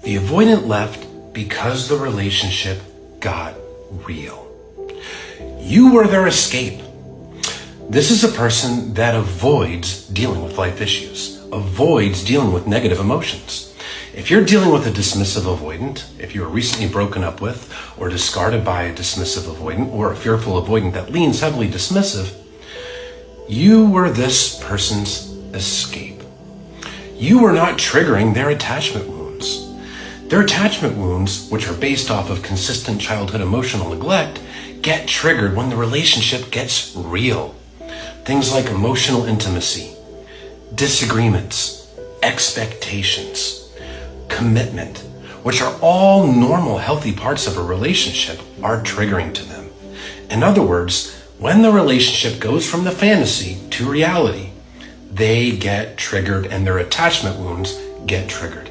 The avoidant left because the relationship got real. You were their escape. This is a person that avoids dealing with life issues, avoids dealing with negative emotions. If you're dealing with a dismissive avoidant, if you were recently broken up with or discarded by a dismissive avoidant or a fearful avoidant that leans heavily dismissive, you were this person's escape. You were not triggering their attachment wounds. Their attachment wounds, which are based off of consistent childhood emotional neglect, get triggered when the relationship gets real. Things like emotional intimacy, disagreements, expectations, commitment, which are all normal, healthy parts of a relationship, are triggering to them. In other words, when the relationship goes from the fantasy to reality, they get triggered and their attachment wounds get triggered.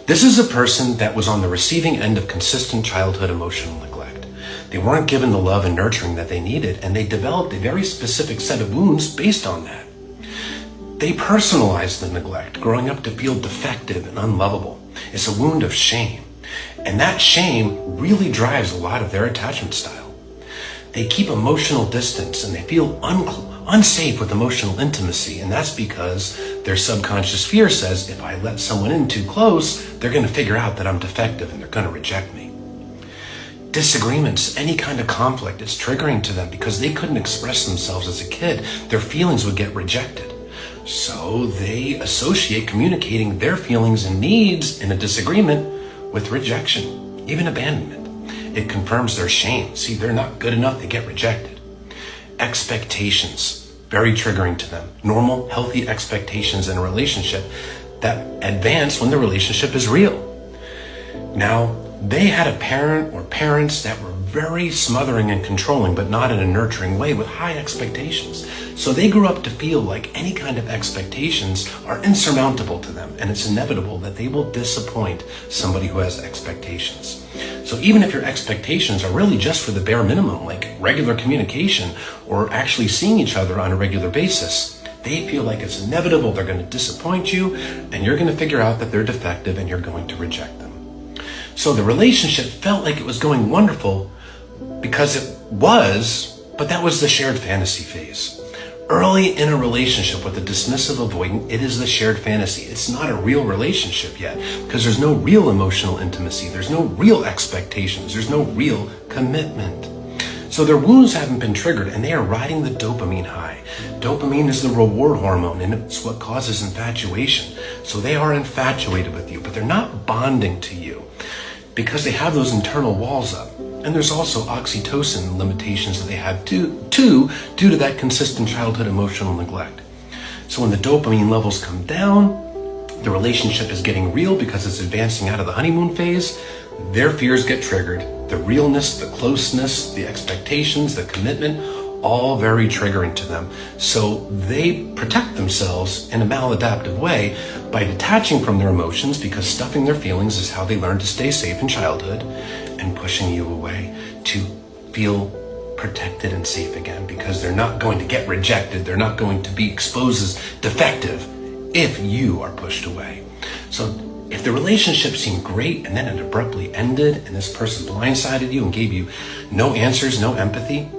This is a person that was on the receiving end of consistent childhood emotional neglect. They weren't given the love and nurturing that they needed, and they developed a very specific set of wounds based on that. They personalized the neglect, growing up to feel defective and unlovable. It's a wound of shame, and that shame really drives a lot of their attachment style. They keep emotional distance and they feel unsafe with emotional intimacy, and that's because their subconscious fear says, if I let someone in too close, they're going to figure out that I'm defective and they're going to reject me. Disagreements, any kind of conflict, it's triggering to them because they couldn't express themselves as a kid. Their feelings would get rejected. So they associate communicating their feelings and needs in a disagreement with rejection, even abandonment. It confirms their shame. See, they're not good enough, they get rejected. Expectations, very triggering to them. Normal, healthy expectations in a relationship that advance when the relationship is real. Now, they had a parent or parents that were very smothering and controlling, but not in a nurturing way, with high expectations. So they grew up to feel like any kind of expectations are insurmountable to them, and it's inevitable that they will disappoint somebody who has expectations. So even if your expectations are really just for the bare minimum, like regular communication or actually seeing each other on a regular basis, they feel like it's inevitable they're going to disappoint you, and you're going to figure out that they're defective and you're going to reject them. So the relationship felt like it was going wonderful because it was, but that was the shared fantasy phase. Early in a relationship with a dismissive avoidant, it is the shared fantasy. It's not a real relationship yet because there's no real emotional intimacy. There's no real expectations. There's no real commitment. So their wounds haven't been triggered and they are riding the dopamine high. Dopamine is the reward hormone and it's what causes infatuation. So they are infatuated with you, but they're not bonding to you because they have those internal walls up. And there's also oxytocin limitations that they have due to that consistent childhood emotional neglect. So when the dopamine levels come down, the relationship is getting real because it's advancing out of the honeymoon phase. Their fears get triggered. The realness, the closeness, the expectations, the commitment, all very triggering to them. So they protect themselves in a maladaptive way by detaching from their emotions, because stuffing their feelings is how they learn to stay safe in childhood, and pushing you away to feel protected and safe again, because they're not going to get rejected. They're not going to be exposed as defective if you are pushed away. So if the relationship seemed great and then it abruptly ended and this person blindsided you and gave you no answers, no empathy,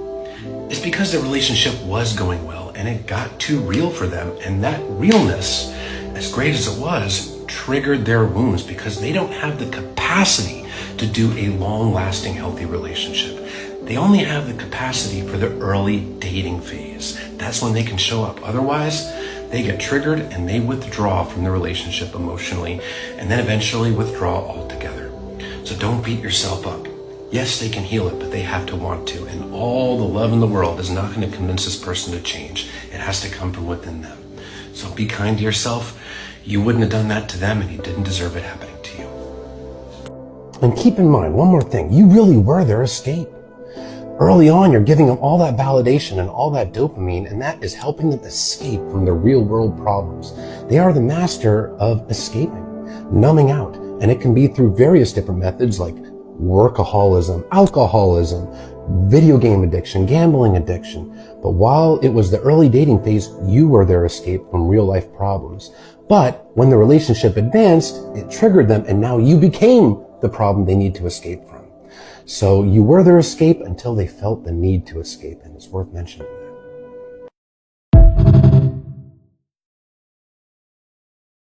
it's because the relationship was going well and it got too real for them. And that realness, as great as it was, triggered their wounds because they don't have the capacity to do a long-lasting, healthy relationship. They only have the capacity for the early dating phase. That's when they can show up. Otherwise, they get triggered and they withdraw from the relationship emotionally and then eventually withdraw altogether. So don't beat yourself up. Yes, they can heal it, but they have to want to. And all the love in the world is not going to convince this person to change. It has to come from within them. So be kind to yourself. You wouldn't have done that to them and you didn't deserve it happening to you. And keep in mind, one more thing, you really were their escape. Early on, you're giving them all that validation and all that dopamine, and that is helping them escape from their real world problems. They are the master of escaping, numbing out, and it can be through various different methods like workaholism, alcoholism, video game addiction, gambling addiction. But while it was the early dating phase, you were their escape from real life problems. But when the relationship advanced, it triggered them, and now you became the problem they need to escape from. So you were their escape until they felt the need to escape, and it's worth mentioning that.